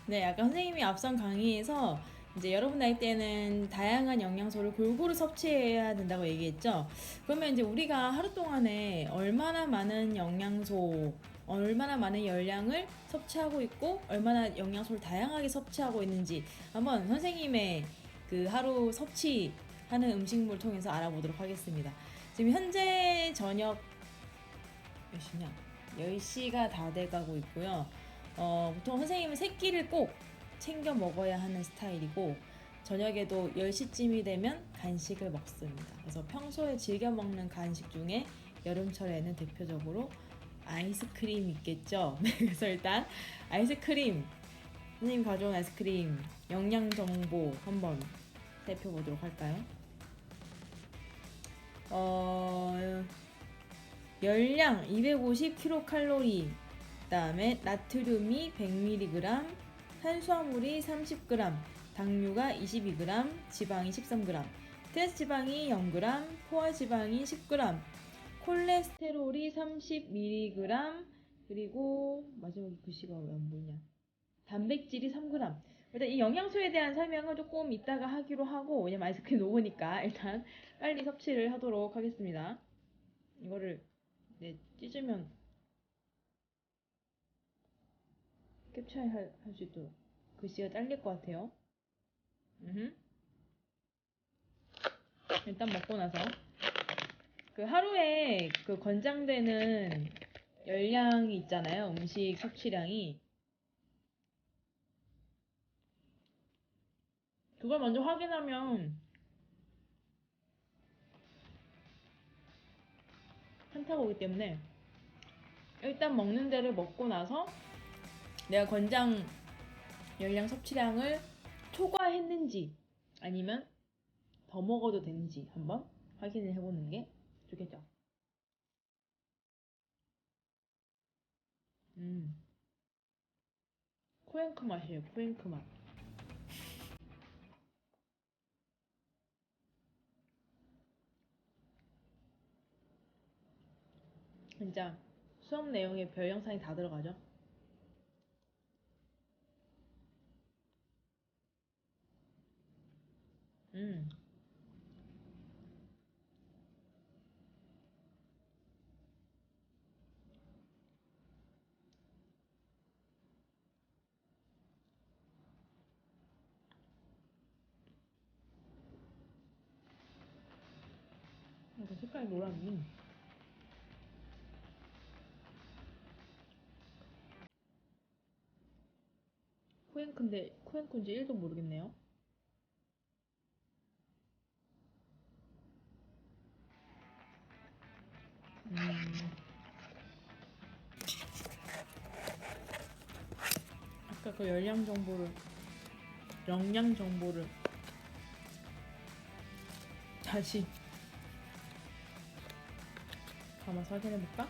네, 아까 선생님이 앞선 강의에서 이제 여러분 나이대는 다양한 영양소를 골고루 섭취해야 된다고 얘기했죠. 그러면 이제 우리가 하루 동안에 얼마나 많은 영양소, 얼마나 많은 열량을 섭취하고 있고, 얼마나 영양소를 다양하게 섭취하고 있는지 한번 선생님의 그 하루 섭취하는 음식물을 통해서 알아보도록 하겠습니다. 지금 현재 저녁 몇 시냐? 10시가 다 돼가고 있고요. 보통 선생님은 세 끼를 꼭 챙겨 먹어야 하는 스타일이고, 저녁에도 10시쯤이 되면 간식을 먹습니다. 그래서 평소에 즐겨 먹는 간식 중에 여름철에는 대표적으로 아이스크림 있겠죠? 네, 그래서 일단 아이스크림, 선생님 가져온 아이스크림 영양 정보 한번 살펴보도록 할까요? 어, 열량 250kcal, 그다음에 나트륨이 100mg, 탄수화물이 30g, 당류가 22g, 지방이 13g, 트랜스지방이 0g, 포화지방이 10g, 콜레스테롤이 30mg, 그리고 마지막에 글씨가 왜 안 보이냐? 단백질이 3g. 일단 이 영양소에 대한 설명은 조금 이따가 하기로 하고, 왜냐면 아이스크림 녹으니까 일단 빨리 섭취를 하도록 하겠습니다. 이거를 네, 찢으면 캡처할 수 있도록 글씨가 잘릴 것 같아요. 일단 먹고 나서 그 하루에 그 권장되는 열량이 있잖아요. 음식 섭취량이. 그걸 먼저 확인하면 현타가 오기 때문에 일단 먹는 대로 먹고 나서 내가 권장 열량 섭취량을 초과했는지 아니면 더 먹어도 되는지 한번 확인을 해보는 게 좋겠죠. 음, 코앵크 맛이에요. 코앵크 맛. 진짜 수업 내용에 별 영상이 다 들어가죠. 음, 이거 색깔이 노랗니? 코앵크인데 코앵크인지 1도 모르겠네요. 음, 아까 그 영양 정보를 다시 담아서 확인해볼까?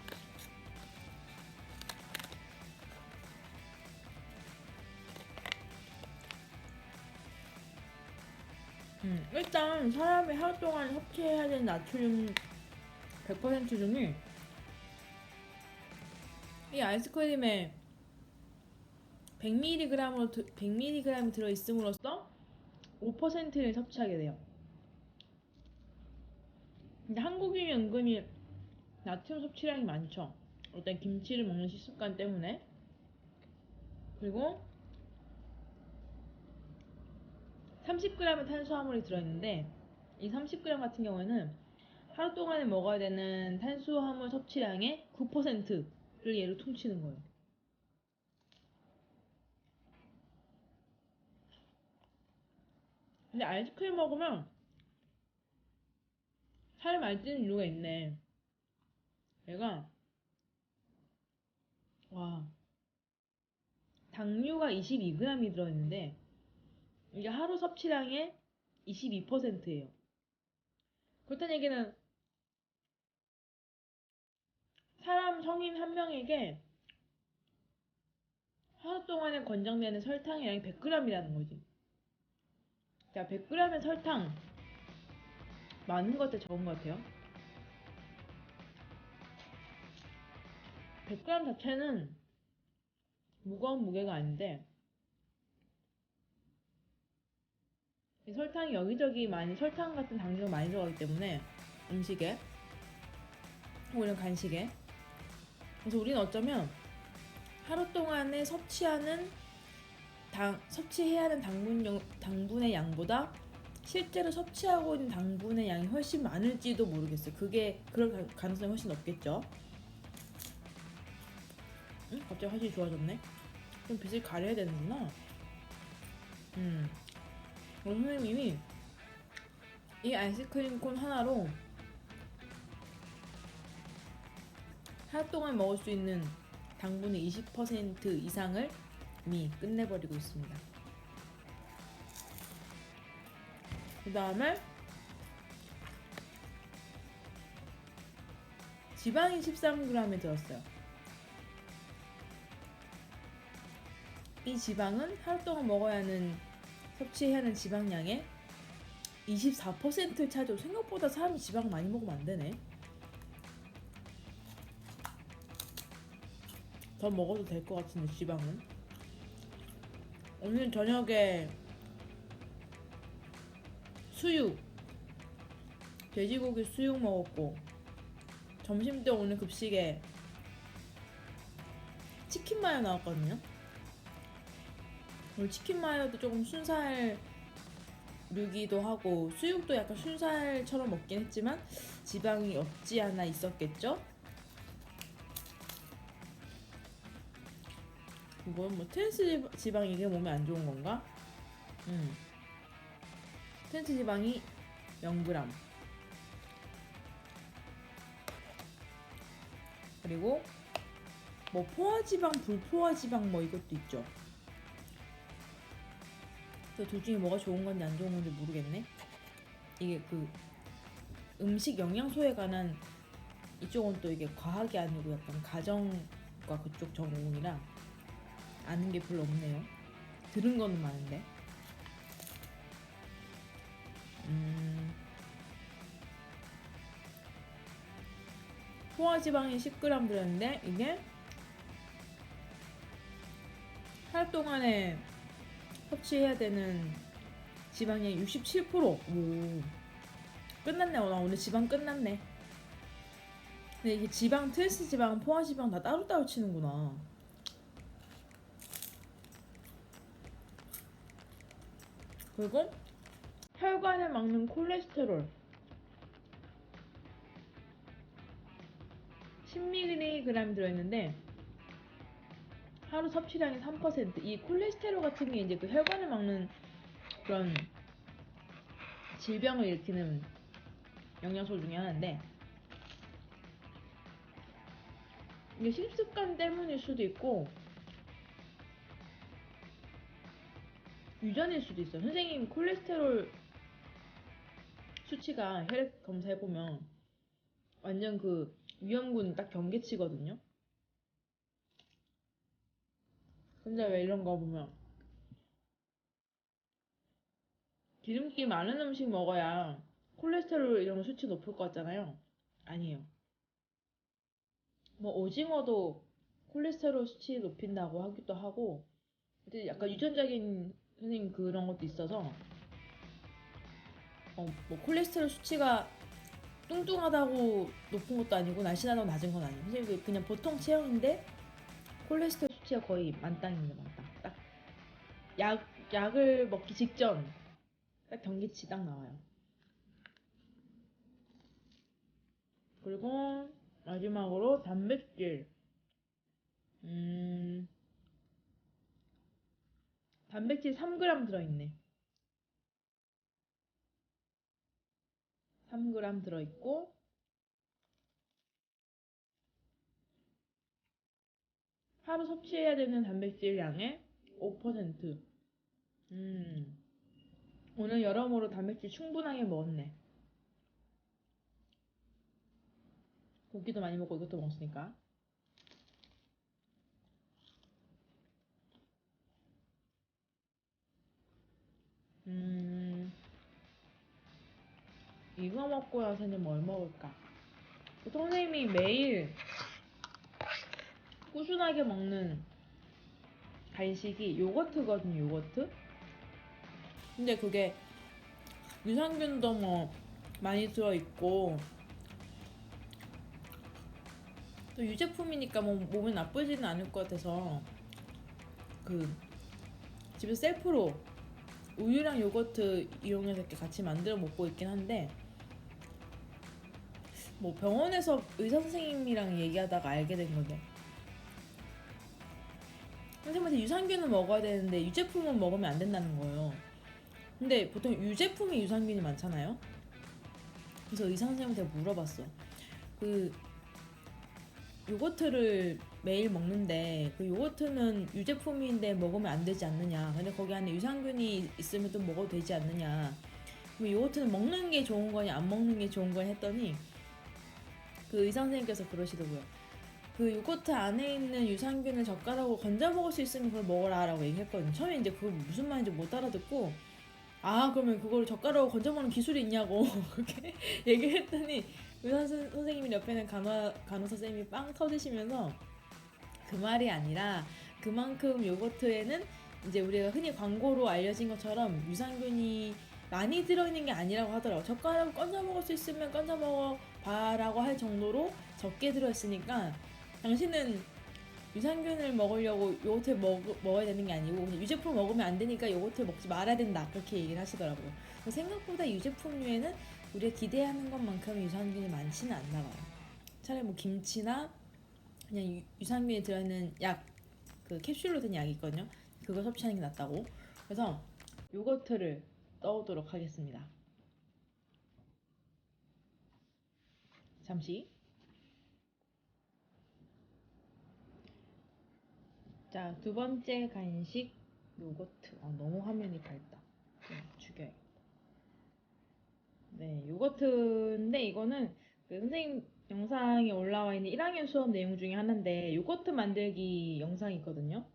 일단 사람이 하루 동안 섭취해야 되는 나트륨 100% 중에 이 아이스크림에 100mg이 들어있음으로써 5%를 섭취하게 돼요. 근데 한국인이 은근히 나트륨 섭취량이 많죠. 일단 김치를 먹는 식습관 때문에. 그리고 30g의 탄수화물이 들어있는데 이 30g 같은 경우에는 하루 동안에 먹어야 되는 탄수화물 섭취량의 9%를 얘로 퉁치는 거예요. 근데 아이스크림 먹으면 살이 많이 찌는 이유가 있네. 얘가 와 당류가 22g이 들어있는데 이게 하루 섭취량의 22%예요. 그렇다는 얘기는 사람 성인 한 명에게 하루 동안에 권장되는 설탕의 양이 100g이라는 거지. 자, 100g의 설탕 많은 것 같아, 적은 것 같아요? 100g 자체는 무거운 무게가 아닌데 설탕이 여기저기 많이 설탕 같은 당류가 많이 들어가기 때문에 음식에 혹은 간식에 그래서 우리는 어쩌면 하루 동안에 섭취해야 하는 당분의 양보다 실제로 섭취하고 있는 당분의 양이 훨씬 많을지도 모르겠어요. 그럴 가능성이 훨씬 높겠죠. 응? 갑자기 화질이 좋아졌네. 좀 빛을 가려야 되는구나. 우리 선생님이 이 아이스크림 콘 하나로 하루 동안 먹을 수 있는 당분의 20% 이상을 이미 끝내버리고 있습니다. 그 다음에 지방이 13g에 들었어요. 이 지방은 하루 동안 섭취해야 하는 지방량의 24%를 차지하고 생각보다 사람이 지방 많이 먹으면 안 되네. 더 먹어도 될 것 같은데 지방은. 오늘 저녁에 돼지고기 수육 먹었고 점심때 오늘 급식에 치킨 마요 나왔거든요. 오늘 치킨 마요도 조금 순살류기도 하고 수육도 약간 순살처럼 먹긴 했지만 지방이 없지 않아 있었겠죠? 이건 뭐 트랜스 지방 이게 몸에 안 좋은 건가? 트랜스 지방이 0g 그리고 뭐 포화지방, 불포화지방 뭐 이것도 있죠. 둘 중에 뭐가 좋은 건지 안 좋은 건지 모르겠네. 이게 그 음식 영양소에 관한 이쪽은 또 이게 과학이 아니고 약간 가정과 그쪽 전공이라 아는 게 별로 없네요. 들은 거는 많은데. 포화지방이 10g 들었는데 이게 하루 동안에 섭취해야 되는 지방의 67%. 오, 끝났네. 나 오늘 지방 끝났네. 근데 이게 지방, 트랜스 지방, 포화지방 다 따로따로 치는구나. 그리고 혈관을 막는 콜레스테롤 10mg 들어있는데 하루 섭취량의 3%. 이 콜레스테롤 같은 게 이제 그 혈관을 막는 그런 질병을 일으키는 영양소 중에 하나인데 이게 식습관 때문일 수도 있고 유전일 수도 있어요. 선생님 콜레스테롤 수치가 혈액 검사해보면 완전 그 위험군 딱 경계치거든요. 근데 왜 이런 거 보면 기름기 많은 음식 먹어야 콜레스테롤 이런 거 수치 높을 것 같잖아요. 아니에요. 뭐 오징어도 콜레스테롤 수치 높인다고 하기도 하고 약간 유전적인 선생님 그런 것도 있어서 뭐 콜레스테롤 수치가 뚱뚱하다고 높은 것도 아니고 날씬하다고 낮은 건 아니에요. 선생님 그냥 보통 체형인데 콜레스테롤 수치가 거의 만땅입니다. 만땅. 딱 약을 먹기 직전 딱 경계치 딱 나와요. 그리고 마지막으로 단백질. 단백질 3g 들어있네. 3g 들어있고 하루 섭취해야 되는 단백질 양의 5%. 오늘 여러모로 단백질 충분하게 먹었네. 고기도 많이 먹고 이것도 먹었으니까. 이거 먹고 나서는 뭘 먹을까? 선생님이 매일 꾸준하게 먹는 간식이 요거트거든요, 요거트. 근데 그게 유산균도 뭐 많이 들어있고 또 유제품이니까 뭐 몸에 나쁘지는 않을 것 같아서 그 집에서 셀프로 우유랑 요거트 이용해서 이렇게 같이 만들어 먹고 있긴 한데 뭐 병원에서 의사 선생님이랑 얘기하다가 알게 된 건데 선생님한테 유산균을 먹어야 되는데 유제품은 먹으면 안 된다는 거예요. 근데 보통 유제품이 유산균이 많잖아요. 그래서 의사 선생님한테 물어봤어. 그 요거트를 매일 먹는데 그 요거트는 유제품인데 먹으면 안 되지 않느냐. 근데 거기 안에 유산균이 있으면 또 먹어도 되지 않느냐. 그럼 요거트는 먹는 게 좋은 거냐 안 먹는 게 좋은 거냐 했더니 그 의사 선생님께서 그러시더라고요. 그 요거트 안에 있는 유산균을 젓가락으로 건져 먹을 수 있으면 그걸 먹어라 라고 얘기했거든요. 처음에 이제 그거 무슨 말인지 못 알아듣고 아 그러면 그걸 젓가락으로 건져 먹는 기술이 있냐고 그렇게 얘기를 했더니 의사 선생님이 옆에는 간호사 선생님이 빵 터지시면서 그 말이 아니라 그만큼 요거트에는 이제 우리가 흔히 광고로 알려진 것처럼 유산균이 많이 들어있는 게 아니라고 하더라고. 젓가락 건져 먹을 수 있으면 건져 먹어 봐라고 할 정도로 적게 들어있으니까 당신은 유산균을 먹으려고 요거트 먹어야 되는 게 아니고 그냥 유제품 먹으면 안 되니까 요거트 먹지 말아야 된다 그렇게 얘기를 하시더라고요. 생각보다 유제품류에는 우리가 기대하는 것만큼 유산균이 많지는 않나 봐요. 차라리 뭐 김치나 그냥 유산균이 들어있는 약, 그 캡슐로 된 약이 있거든요. 그거 섭취하는 게 낫다고. 그래서 요거트를 떠오도록 하겠습니다. 잠시. 자, 두 번째 간식 요거트. 너무 화면이 밝다. 죽여야겠다. 네, 요거트인데 이거는 그 선생님 영상에 올라와 있는 1학년 수업 내용 중에 하나인데 요거트 만들기 영상이 있거든요.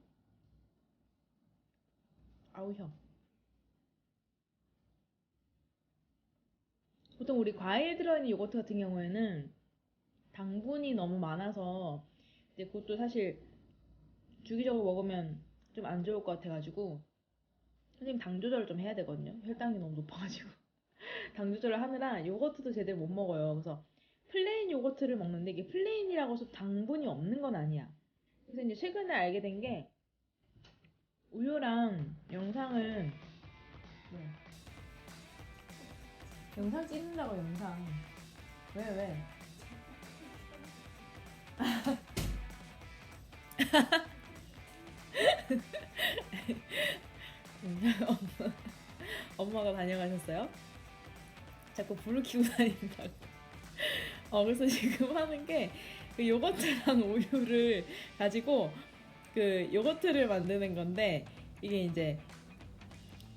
아우 형. 보통 우리 과일 들어있는 요거트 같은 경우에는 당분이 너무 많아서 이제 그것도 사실 주기적으로 먹으면 좀 안 좋을 것 같아가지고 선생님 당 조절을 좀 해야 되거든요. 혈당이 너무 높아가지고 당 조절을 하느라 요거트도 제대로 못 먹어요. 그래서 플레인 요거트를 먹는데 이게 플레인이라고 해서 당분이 없는 건 아니야. 그래서 이제 최근에 알게 된 게 우유랑 영상을 네. 영상 찍는다고 영상 왜? 엄마가 다녀가셨어요? 자꾸 불을 켜고 다닌다고. 그래서 지금 하는 게 그 요거트랑 우유를 가지고 그 요거트를 만드는 건데 이게 이제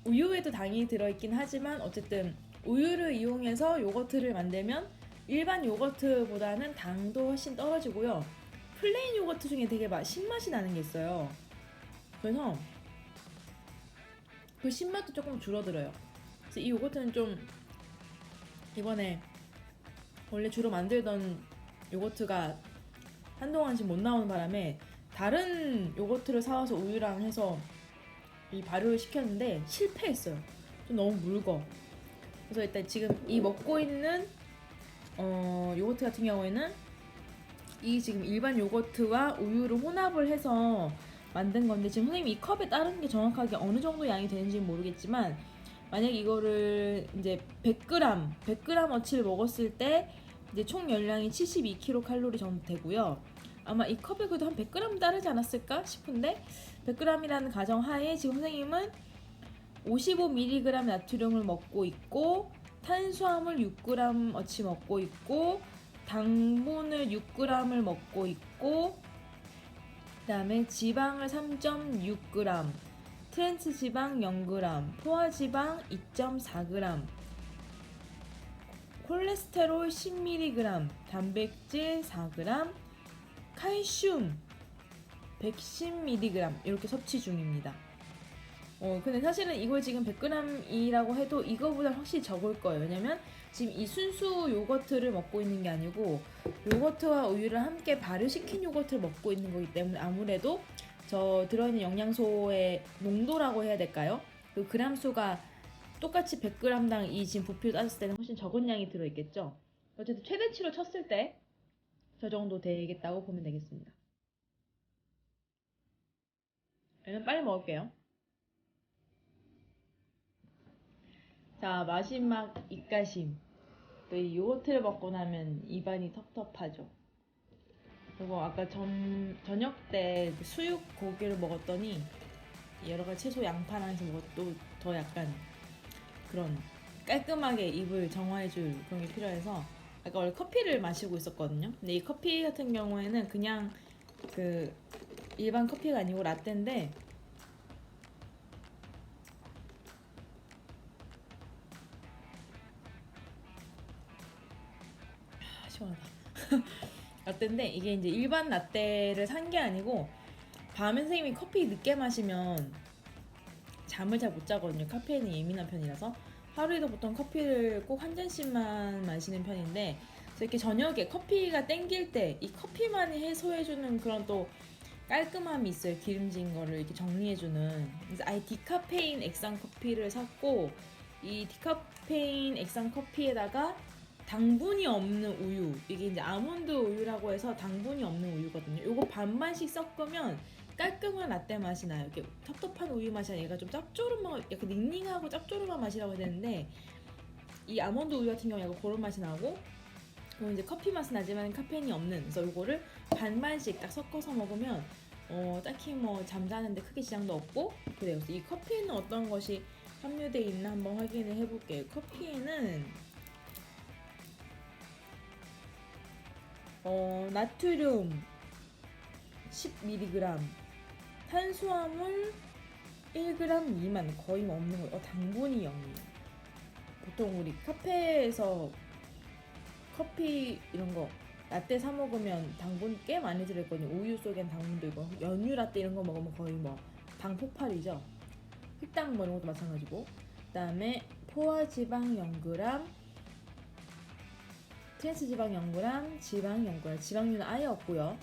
우유에도 당이 들어있긴 하지만 어쨌든 우유를 이용해서 요거트를 만들면 일반 요거트보다는 당도 훨씬 떨어지고요. 플레인 요거트 중에 되게 신맛이 나는 게 있어요. 그래서 그 신맛도 조금 줄어들어요. 그래서 이 요거트는 좀 이번에 원래 주로 만들던 요거트가 한동안씩 못 나오는 바람에 다른 요거트를 사와서 우유랑 해서 이 발효를 시켰는데 실패했어요. 좀 너무 묽어. 그래서 일단 지금 이 먹고 있는 요거트 같은 경우에는 이 지금 일반 요거트와 우유를 혼합을 해서 만든 건데 지금 선생님이 이 컵에 따르는 게 정확하게 어느 정도 양이 되는지는 모르겠지만 만약 이거를 이제 100g 어치를 먹었을 때 이제 총 열량이 72kcal 정도 되고요. 아마 이 컵에 그래도 한 100g 따르지 않았을까 싶은데 100g이라는 가정 하에 지금 선생님은 55mg 나트륨을 먹고 있고 탄수화물 6g 어치 먹고 있고 당분을 6g을 먹고 있고 그 다음에 지방을 3.6g 트랜스 지방 0g 포화지방 2.4g 콜레스테롤 10mg 단백질 4g 칼슘 110mg 이렇게 섭취 중입니다. 근데 사실은 이걸 지금 100g이라고 해도 이거보다 확실히 적을 거예요. 왜냐면 지금 이 순수 요거트를 먹고 있는 게 아니고 요거트와 우유를 함께 발효시킨 요거트를 먹고 있는 거기 때문에 아무래도 저 들어있는 영양소의 농도라고 해야 될까요? 그 그람 수가 똑같이 100g당 이 지금 부피로 따졌을 때는 훨씬 적은 양이 들어있겠죠. 어쨌든 최대치로 쳤을 때 저 정도 되겠다고 보면 되겠습니다. 얘는 빨리 먹을게요. 자, 마지막 입가심. 또 이 요거트를 먹고 나면 입안이 텁텁하죠. 그리고 아까 저녁 때 수육 고기를 먹었더니 여러 가지 채소 양파랑 해서 먹어도 더 약간 그런 깔끔하게 입을 정화해줄 그런 게 필요해서 아까 원래 커피를 마시고 있었거든요. 근데 이 커피 같은 경우에는 그냥 그 일반 커피가 아니고 라떼인데 시원하다. 라떼인데 이게 이제 일반 라떼를 산 게 아니고 밤에 선생님이 커피 늦게 마시면 잠을 잘 못 자거든요. 카페인에 예민한 편이라서 하루에도 보통 커피를 꼭 한 잔씩만 마시는 편인데 그래서 이렇게 저녁에 커피가 땡길 때 이 커피만이 해소해주는 그런 또 깔끔함이 있어요. 기름진 거를 이렇게 정리해주는. 그래서 아예 디카페인 액상 커피를 샀고 이 디카페인 액상 커피에다가 당분이 없는 우유, 이게 이제 아몬드 우유라고 해서 당분이 없는 우유거든요. 요거 반반씩 섞으면 깔끔한 라떼 맛이 나요. 이렇게 텁텁한 우유 맛이 아니라 얘가 좀 짭조름한, 약간 닝닝하고 짭조름한 맛이라고 해야 되는데 이 아몬드 우유 같은 경우 약간 그런 맛이 나고 그리고 이제 커피 맛은 나지만 카페인이 없는. 그래서 요거를 반반씩 딱 섞어서 먹으면 딱히 뭐 잠자는데 크게 지장도 없고 그래요. 그래서 이 커피에는 어떤 것이 함유되어 있나 한번 확인을 해볼게요. 커피에는 나트륨 10mg, 탄수화물 1g 미만, 거의 뭐 없는 거. 당분이 0이에요. 보통 우리 카페에서 커피 이런 거 라떼 사 먹으면 당분 꽤 많이 들어있거든요. 우유 속엔 당분도 있고 연유 라떼 이런 거 먹으면 거의 뭐 방폭발이죠. 흑당 뭐 이런 것도 마찬가지고. 그다음에 포화지방 0g, 트랜스 지방 0g, 지방 0g. 지방류는 아예 없고요.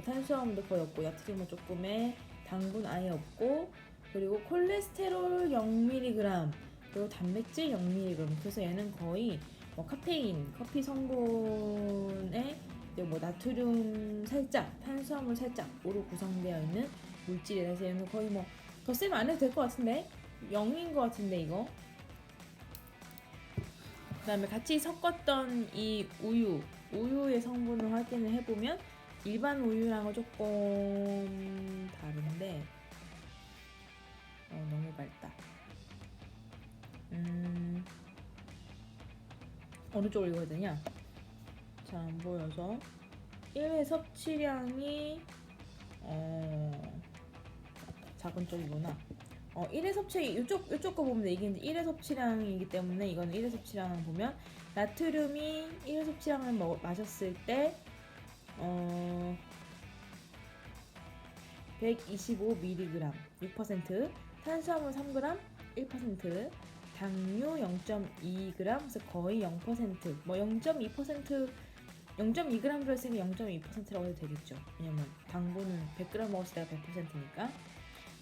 탄수화물도 거의 없고 나트륨은 조금에 당분 아예 없고 그리고 콜레스테롤 0mg 그리고 단백질 0mg. 그래서 얘는 거의 뭐 카페인, 커피 성분에 뭐 나트륨 살짝, 탄수화물 살짝으로 구성되어 있는 물질이라서 얘는 거의 뭐 더 안 해도 될 것 같은데 0인 것 같은데 이거. 그 다음에 같이 섞었던 이 우유의 성분을 확인을 해보면 일반 우유랑은 조금 다른데 너무 밝다. 어느 쪽을 읽어야 되냐? 잘 안 보여서 1회 섭취량이 작은 쪽이구나. 1회 섭취 이쪽 거 보면 이게 이제 1회 섭취량이기 때문에 이거는 1회 섭취량을 보면 나트륨이 1회 섭취량을 마셨을 때 125mg 6%, 탄수화물 3g 1%, 당류 0.2g 그래서 거의 0%, 뭐 0.2% 0.2g 들어있으니까 0.2%라고 해도 되겠죠. 왜냐면 당분은 100g 먹었을 때가 100%니까.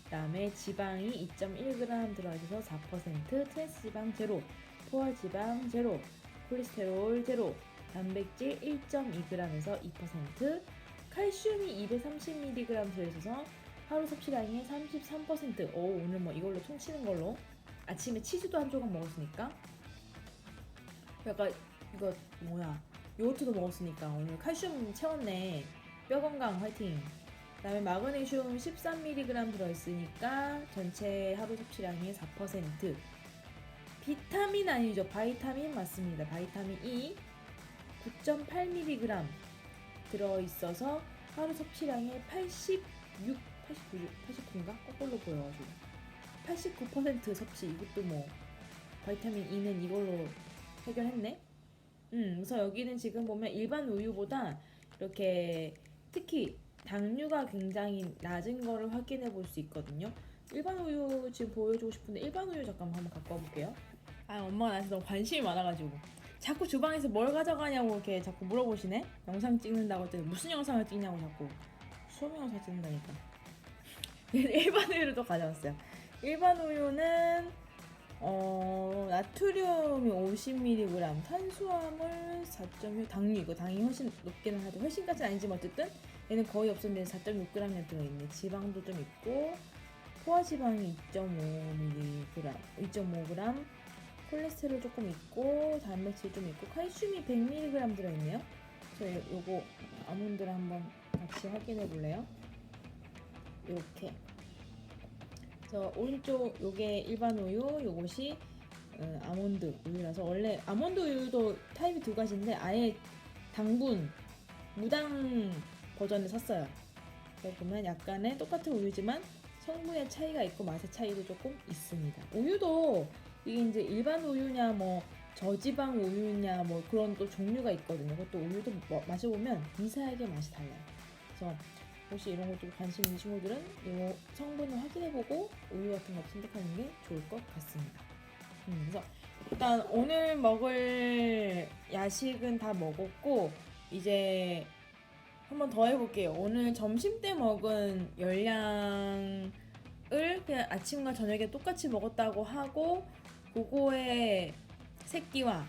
그 다음에 지방이 2.1g 들어있어서 4%, 트랜스지방 제로, 포화지방 제로, 콜레스테롤 제로, 단백질 1.2g에서 2%, 칼슘이 230mg 들어있어서 하루 섭취량의 33%. 오늘 뭐 이걸로 퉁치는 걸로. 아침에 치즈도 한 조각 먹었으니까. 약간 이거 뭐야, 요거트도 먹었으니까 오늘 칼슘 채웠네. 뼈 건강 화이팅. 그 다음에 마그네슘 13mg 들어있으니까 전체 하루 섭취량의 4%. 비타민 아니죠, 바이타민 맞습니다. 바이타민 E 9.8mg 들어있어서 하루 섭취량의 89인가? 거꾸로 보여가지고 89% 섭취. 이것도 뭐 바이타민 E는 이걸로 해결했네. 그래서 여기는 지금 보면 일반 우유보다 이렇게 특히 당류가 굉장히 낮은 거를 확인해 볼 수 있거든요. 일반 우유 지금 보여주고 싶은데 일반 우유 잠깐만 한번 갖고 와볼게요. 엄마가 나한테 너무 관심이 많아가지고 자꾸 주방에서 뭘 가져가냐고 이렇게 자꾸 물어보시네. 영상 찍는다고 했더니 무슨 영상을 찍냐고 자꾸. 수업 영상 찍는다니까. 일반 우유를 또 가져왔어요. 일반 우유는 나트륨이 50mg, 탄수화물 4.6, 당류 이거 당이 훨씬 높기는 하죠. 훨씬까지는 아니지만 어쨌든 얘는 거의 없었는데 4.6g이 들어있네. 지방도 좀 있고 포화지방이 2.5mg, 2.5g, 콜레스테롤 조금 있고 단백질 좀 있고 칼슘이 100mg 들어있네요. 그래서 요거 아몬드를 한번 같이 확인해 볼래요? 이렇게. 그래서 오른쪽 요게 일반 우유, 요것이 아몬드 우유라서 원래 아몬드 우유도 타입이 두 가지인데 아예 당분 무당 버전을 샀어요. 그래서 보면 약간의 똑같은 우유지만 성분의 차이가 있고 맛의 차이도 조금 있습니다. 우유도 이게 이제 일반 우유냐 뭐 저지방 우유냐 뭐 그런 또 종류가 있거든요. 그것도 우유도 마셔보면 미세하게 맛이 달라요. 그래서 혹시 이런 것도 관심 있는 친구들은 이 성분을 확인해보고 우유 같은 거 선택하는 게 좋을 것 같습니다. 그래서 일단 오늘 먹을 야식은 다 먹었고 이제 한번 더 해볼게요. 오늘 점심 때 먹은 열량을 그냥 아침과 저녁에 똑같이 먹었다고 하고 그거의 새끼와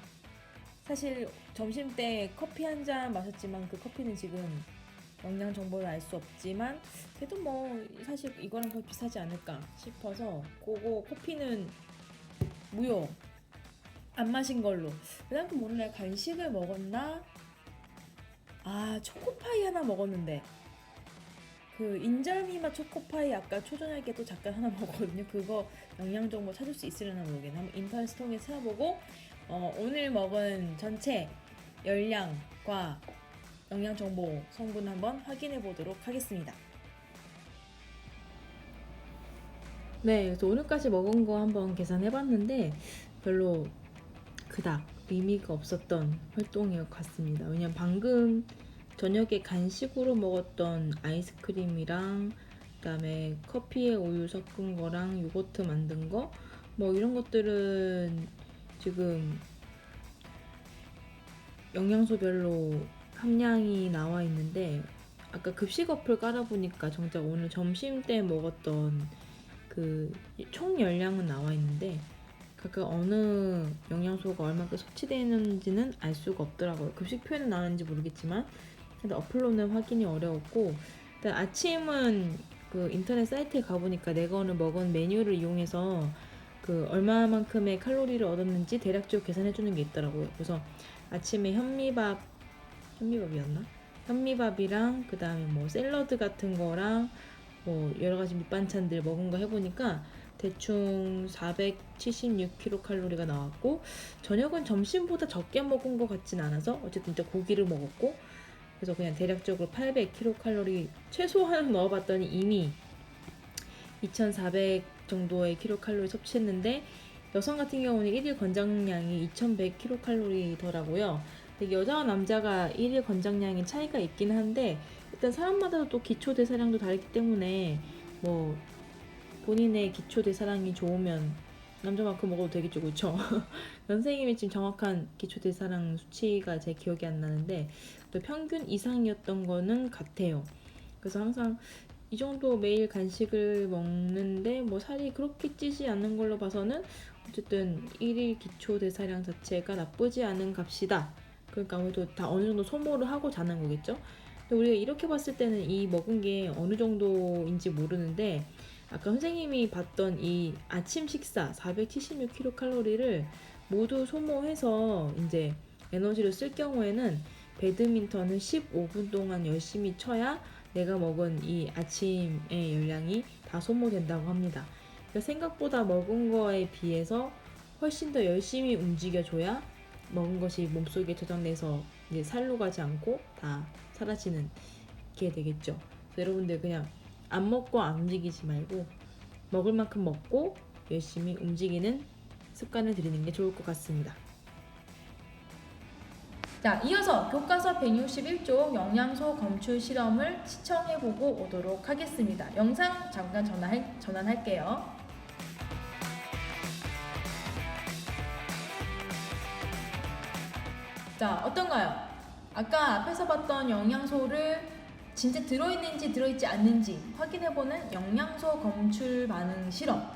사실 점심 때 커피 한 잔 마셨지만 그 커피는 지금 영양 정보를 알 수 없지만 그래도 뭐 사실 이거랑 거의 비슷하지 않을까 싶어서 그거 커피는 무효 안 마신 걸로. 그다음 또 오늘 간식을 먹었나? 아 초코파이 하나 먹었는데 그 인절미맛 초코파이 아까 초저녁에 또 잠깐 하나 먹었거든요. 그거 영양 정보 찾을 수 있으려나 모르겠네. 한번 인터넷 통해 찾아보고 오늘 먹은 전체 열량과 영양 정보 성분 한번 확인해 보도록 하겠습니다. 네, 그래서 오늘까지 먹은 거 한번 계산해 봤는데 별로 그닥 의미가 없었던 활동이었 같습니다. 왜냐면 방금 저녁에 간식으로 먹었던 아이스크림이랑 그다음에 커피에 우유 섞은 거랑 요거트 만든 거 뭐 이런 것들은 지금 영양소별로 함량이 나와 있는데 아까 급식 어플 깔아보니까 정작 오늘 점심 때 먹었던 그 총 열량은 나와 있는데 각각 어느 영양소가 얼마큼 섭취되는지는 알 수가 없더라고요. 급식 표에는 나오는지 모르겠지만 근데 어플로는 확인이 어려웠고 일단 아침은 그 인터넷 사이트에 가보니까 내가 오늘 먹은 메뉴를 이용해서 그 얼마만큼의 칼로리를 얻었는지 대략적으로 계산해주는 게 있더라고요. 그래서 아침에 현미밥이었나? 현미밥이랑 그 다음에 뭐 샐러드 같은 거랑 뭐 여러 가지 밑반찬들 먹은 거 해보니까 대충 476kcal가 나왔고 저녁은 점심보다 적게 먹은 것 같진 않아서 어쨌든 진짜 고기를 먹었고 그래서 그냥 대략적으로 800kcal 최소한 넣어봤더니 이미 2400 정도의 kcal 섭취했는데 여성 같은 경우는 1일 권장량이 2100kcal더라고요. 여자와 남자가 1일 권장량의 차이가 있긴 한데 일단 사람마다 또 기초대사량도 다르기 때문에 뭐 본인의 기초대사량이 좋으면 남자만큼 먹어도 되겠죠, 그렇죠? 선생님이 지금 정확한 기초대사량 수치가 제 기억이 안 나는데 또 평균 이상이었던 거는 같아요. 그래서 항상 이 정도 매일 간식을 먹는데 뭐 살이 그렇게 찌지 않는 걸로 봐서는 어쨌든 1일 기초대사량 자체가 나쁘지 않은 값이다. 그러니까 아무래도 다 어느 정도 소모를 하고 자는 거겠죠. 근데 우리가 이렇게 봤을 때는 이 먹은 게 어느 정도인지 모르는데 아까 선생님이 봤던 이 아침 식사 476kcal를 모두 소모해서 이제 에너지를 쓸 경우에는 배드민턴을 15분 동안 열심히 쳐야 내가 먹은 이 아침의 열량이 다 소모된다고 합니다. 그러니까 생각보다 먹은 거에 비해서 훨씬 더 열심히 움직여줘야 먹은 것이 몸속에 저장돼서 이제 살로 가지 않고 다 사라지는 게 되겠죠. 그래서 여러분들 그냥 안 먹고 안 움직이지 말고 먹을 만큼 먹고 열심히 움직이는 습관을 들이는 게 좋을 것 같습니다. 자, 이어서 교과서 161쪽 영양소 검출 실험을 시청해보고 오도록 하겠습니다. 영상 잠깐 전환할게요. 자, 어떤가요? 아까 앞에서 봤던 영양소를 진짜 들어있는지 들어있지 않는지 확인해보는 영양소 검출 반응 실험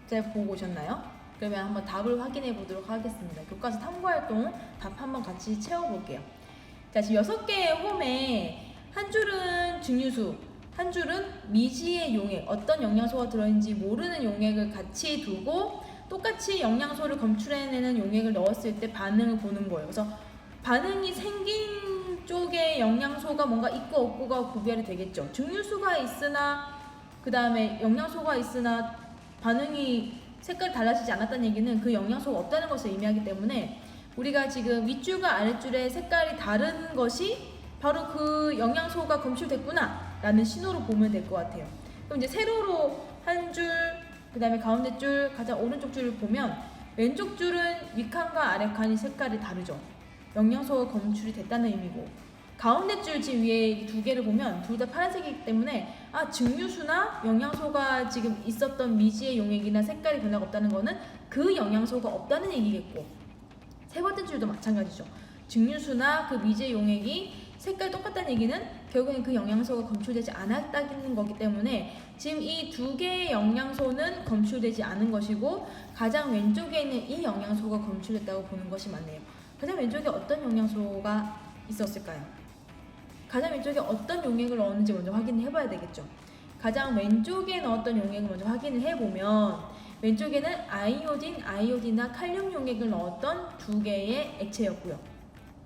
잘 보고 오셨나요? 그러면 한번 답을 확인해 보도록 하겠습니다. 교과서 탐구활동 답 한번 같이 채워볼게요. 자, 지금 6개의 홈에 한 줄은 증류수, 한 줄은 미지의 용액, 어떤 영양소가 들어있는지 모르는 용액을 같이 두고 똑같이 영양소를 검출해내는 용액을 넣었을 때 반응을 보는 거예요. 그래서 반응이 생긴 쪽에 영양소가 뭔가 있고 없고가 구별이 되겠죠. 증류수가 있으나 그 다음에 영양소가 있으나 반응이 색깔이 달라지지 않았다는 얘기는 그 영양소가 없다는 것을 의미하기 때문에 우리가 지금 윗줄과 아랫줄의 색깔이 다른 것이 바로 그 영양소가 검출됐구나 라는 신호로 보면 될 것 같아요. 그럼 이제 세로로 한 줄, 그 다음에 가운데 줄, 가장 오른쪽 줄을 보면 왼쪽 줄은 윗칸과 아랫칸이 색깔이 다르죠. 영양소가 검출이 됐다는 의미고, 가운데 줄 지금 위에 2개를 보면 둘 다 파란색이기 때문에 증류수나 영양소가 지금 있었던 미지의 용액이나 색깔이 변화가 없다는 거는 그 영양소가 없다는 얘기겠고, 세 번째 줄도 마찬가지죠. 증류수나 그 미지의 용액이 색깔이 똑같다는 얘기는 결국엔 그 영양소가 검출되지 않았다는 거기 때문에 지금 이 2개의 영양소는 검출되지 않은 것이고 가장 왼쪽에 있는 이 영양소가 검출됐다고 보는 것이 맞네요. 가장 왼쪽에 어떤 영양소가 있었을까요? 가장 왼쪽에 어떤 용액을 넣었는지 먼저 확인을 해봐야 되겠죠. 가장 왼쪽에 넣었던 용액을 먼저 확인을 해보면 왼쪽에는 아이오딘이나 칼륨 용액을 넣었던 2개의 액체였고요.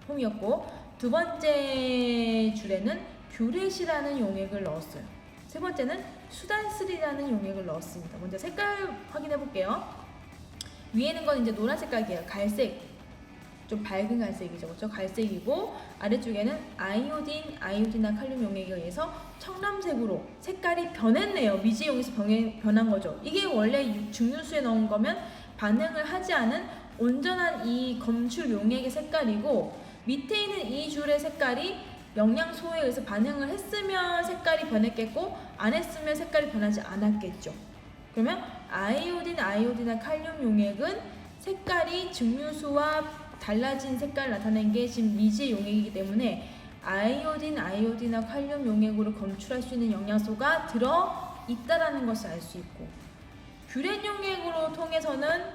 홈이었고, 두 번째 줄에는 뷰렛이라는 용액을 넣었어요. 세 번째는 수단슬이라는 용액을 넣었습니다. 먼저 색깔 확인해 볼게요. 위에는 건 이제 노란 색깔이에요. 갈색. 좀 밝은 갈색이죠. 그렇죠? 갈색이고 아래쪽에는 아이오딘이나 칼륨 용액에 의해서 청람색으로 색깔이 변했네요. 미지용에서 변한 거죠. 이게 원래 증류수에 넣은 거면 반응을 하지 않은 온전한 이 검출 용액의 색깔이고, 밑에 있는 이 줄의 색깔이 영양소에 의해서 반응을 했으면 색깔이 변했겠고 안 했으면 색깔이 변하지 않았겠죠. 그러면 아이오딘이나 칼륨 용액은 색깔이 증류수와 달라진 색깔을 나타낸 게 지금 미지의 용액이기 때문에 아이오딘이나 칼륨 용액으로 검출할 수 있는 영양소가 들어있다라는 것을 알 수 있고, 뷰렛 용액으로 통해서는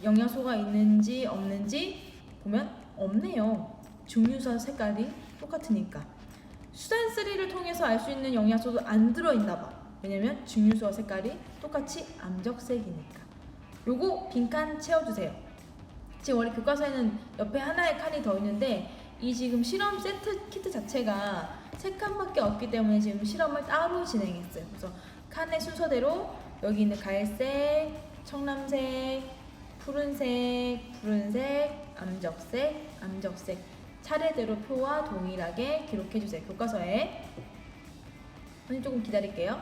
영양소가 있는지 없는지 보면 없네요. 증류수와 색깔이 똑같으니까. 수단3를 통해서 알 수 있는 영양소도 안 들어있나 봐. 왜냐면 증류수와 색깔이 똑같이 암적색이니까. 요거 빈칸 채워주세요. 지금 원래 교과서에는 옆에 하나의 칸이 더 있는데 이 지금 실험 세트 키트 자체가 3칸밖에 없기 때문에 지금 실험을 따로 진행했어요. 그래서 칸의 순서대로 여기 있는 갈색, 청람색, 푸른색, 암적색 차례대로 표와 동일하게 기록해주세요. 교과서에. 선생님 조금 기다릴게요.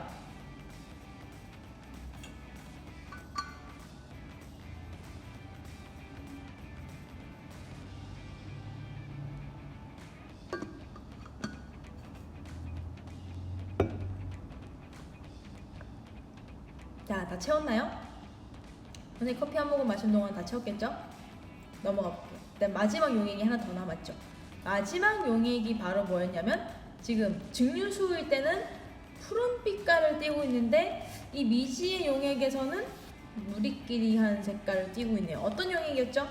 자, 다 채웠나요? 오늘 커피 한 모금 마신 동안 다 채웠겠죠? 넘어가 볼게요. 일단 마지막 용액이 하나 더 남았죠. 마지막 용액이 바로 뭐였냐면 지금 증류수일 때는 푸른 빛깔을 띠고 있는데 이 미지의 용액에서는 누리끼리한 색깔을 띠고 있네요. 어떤 용액이었죠?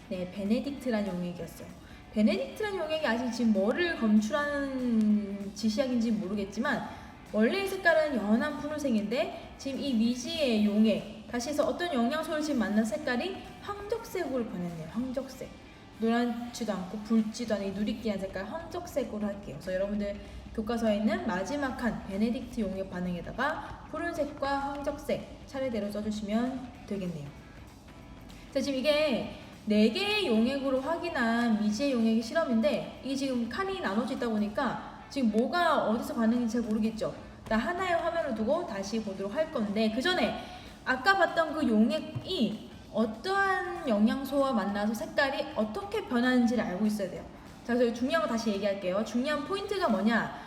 네, 베네딕트라는 용액이었어요. 베네딕트라는 용액이 아직 지금 뭐를 검출하는 지시약인지 모르겠지만 원래의 색깔은 연한 푸른색인데 지금 이 미지의 용액, 다시 해서 어떤 영양소를 지금 만난 색깔이 황적색으로 변했네요. 황적색. 노랗지도 않고 붉지도 않은 이 누리끼리한 색깔 황적색으로 할게요. 그래서 여러분들 교과서에 있는 마지막 칸 베네딕트 용액 반응에다가 푸른색과 황적색 차례대로 써주시면 되겠네요. 자, 지금 이게 4개의 용액으로 확인한 미지의 용액의 실험인데 이게 지금 칸이 나눠져 있다 보니까 지금 뭐가 어디서 반응인지 잘 모르겠죠. 나 하나의 화면을 두고 다시 보도록 할 건데 그 전에 아까 봤던 그 용액이 어떠한 영양소와 만나서 색깔이 어떻게 변하는지를 알고 있어야 돼요. 자, 그래서 중요한 거 다시 얘기할게요. 중요한 포인트가 뭐냐?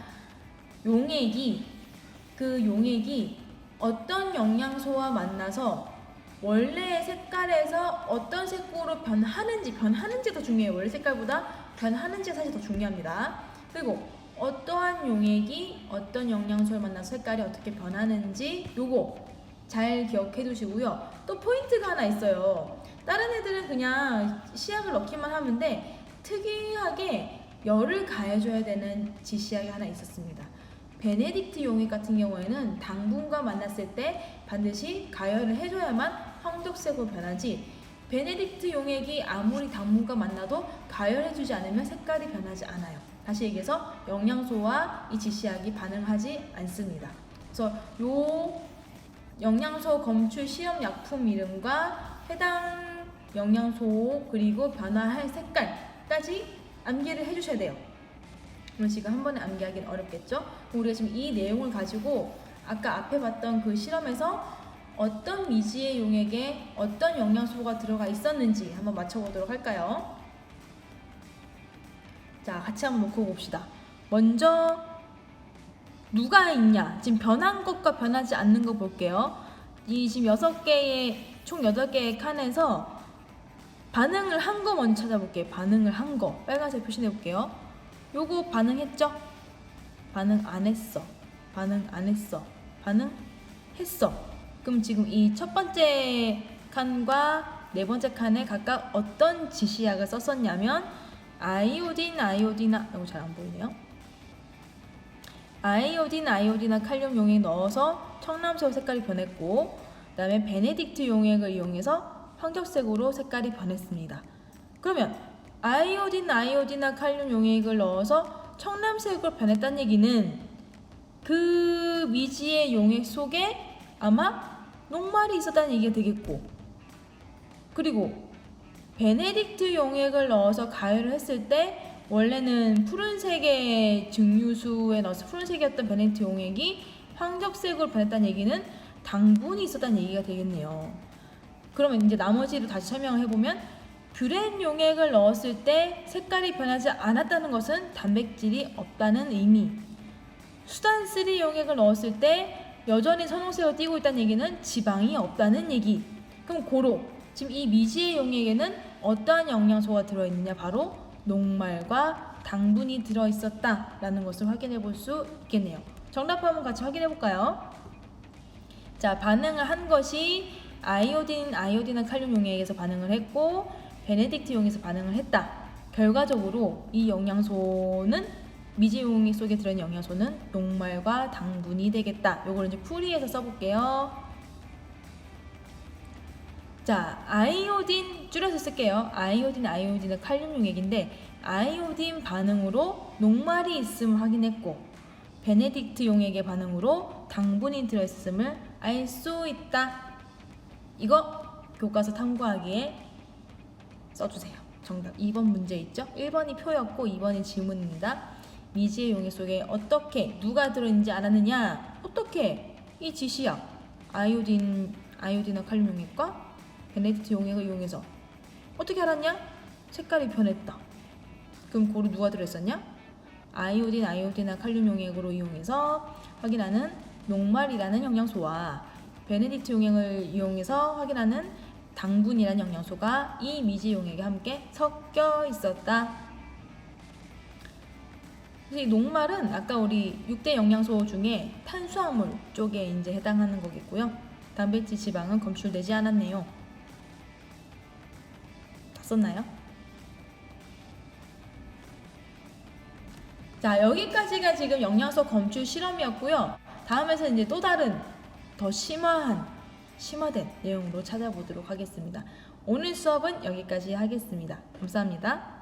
용액이 어떤 영양소와 만나서 원래의 색깔에서 어떤 색으로 변하는지 더 중요해요. 원래 색깔보다 변하는지가 사실 더 중요합니다. 그리고 어떠한 용액이 어떤 영양소를 만나서 색깔이 어떻게 변하는지 요거 잘 기억해 두시고요. 또 포인트가 하나 있어요. 다른 애들은 그냥 시약을 넣기만 하면 돼. 특이하게 열을 가해줘야 되는 지시약이 하나 있었습니다. 베네딕트 용액 같은 경우에는 당분과 만났을 때 반드시 가열을 해줘야만 황적색으로 변하지, 베네딕트 용액이 아무리 당분과 만나도 가열해주지 않으면 색깔이 변하지 않아요. 다시 얘기해서 영양소와 이 지시약이 반응하지 않습니다. 그래서 요 영양소 검출 시험 약품 이름과 해당 영양소 그리고 변화할 색깔까지 암기를 해주셔야 돼요. 그럼 지금 한 번에 암기하기는 어렵겠죠? 우리가 지금 이 내용을 가지고 아까 앞에 봤던 그 실험에서 어떤 미지의 용액에 어떤 영양소가 들어가 있었는지 한번 맞춰보도록 할까요? 자, 같이 한번 놓고 봅시다. 먼저 누가 있냐? 지금 변한 것과 변하지 않는 거 볼게요. 이 지금 총 8개의 칸에서 반응을 한 거 먼저 찾아볼게요. 반응을 한 거. 빨간색 표시해 볼게요. 요거 반응했죠? 반응 안 했어. 반응 안 했어. 반응했어. 그럼 지금 이 첫 번째 칸과 네 번째 칸에 각각 어떤 지시약을 썼었냐면 이거 잘 안 보이네요. 아이오딘, 칼륨 용액 넣어서 청람색 색깔이 변했고, 그 다음에 베네딕트 용액을 이용해서 황적색으로 색깔이 변했습니다. 그러면 아이오딘, 칼륨 용액을 넣어서 청람색으로 변했다는 얘기는 그 미지의 용액 속에 아마 녹말이 있었다는 얘기가 되겠고, 그리고 베네딕트 용액을 넣어서 가열을 했을 때 원래는 푸른색의 증류수에 넣어서 푸른색이었던 베네딕트 용액이 황적색으로 변했다는 얘기는 당분이 있었다는 얘기가 되겠네요. 그러면 이제 나머지를 다시 설명을 해보면, 뷰렌 용액을 넣었을 때 색깔이 변하지 않았다는 것은 단백질이 없다는 의미, 수단 3 용액을 넣었을 때 여전히 선홍색을 띠고 있다는 얘기는 지방이 없다는 얘기. 그럼 고로 지금 이 미지의 용액에는 어떠한 영양소가 들어있느냐? 바로 녹말과 당분이 들어있었다라는 것을 확인해 볼 수 있겠네요. 정답 한번 같이 확인해 볼까요? 자, 반응을 한 것이 아이오딘, 칼륨 용액에서 반응을 했고 베네딕트 용액에서 반응을 했다. 결과적으로 이 영양소는 미지 용액 속에 들어있는 영양소는 녹말과 당분이 되겠다. 요거를 이제 풀이해서 써볼게요. 자, 아이오딘 줄여서 쓸게요. 아이오딘은 칼륨 용액인데 아이오딘 반응으로 녹말이 있음을 확인했고 베네딕트 용액의 반응으로 당분이 들어있음을 알 수 있다. 이거 교과서 탐구하기에 써주세요. 정답 2번 문제 있죠? 1번이 표였고 2번이 질문입니다. 미지의 용액 속에 어떻게 누가 들어있는지 알았느냐? 어떻게? 이 지시약 아이오딘과 칼륨 용액과 베네딕트 용액을 이용해서 어떻게 알았냐? 색깔이 변했다. 그럼 고루 누가 들어있었냐? 아이오딘과 칼륨 용액으로 이용해서 확인하는 녹말이라는 영양소와 베네딕트 용액을 이용해서 확인하는 당분이라는 영양소가 이 미지 용액에 함께 섞여 있었다. 그래서 이 녹말은 아까 우리 6대 영양소 중에 탄수화물 쪽에 이제 해당하는 거겠고요. 단백질, 지방은 검출되지 않았네요. 다 썼나요? 자, 여기까지가 지금 영양소 검출 실험이었고요. 다음에서 이제 또 다른 더 심화된 내용으로 찾아보도록 하겠습니다. 오늘 수업은 여기까지 하겠습니다. 감사합니다.